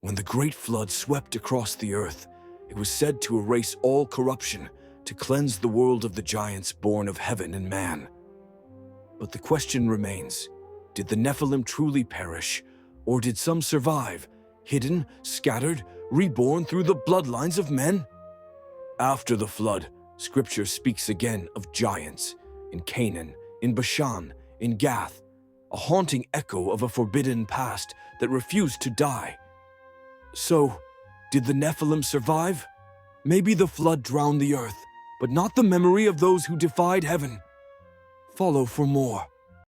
When the great flood swept across the earth, it was said to erase all corruption, to cleanse the world of the giants born of heaven and man. But the question remains, did the Nephilim truly perish, or did some survive, hidden, scattered, reborn through the bloodlines of men? After the flood, Scripture speaks again of giants, in Canaan, in Bashan, in Gath, a haunting echo of a forbidden past that refused to die. So, did the Nephilim survive? Maybe the flood drowned the earth, but not the memory of those who defied heaven. Follow for more.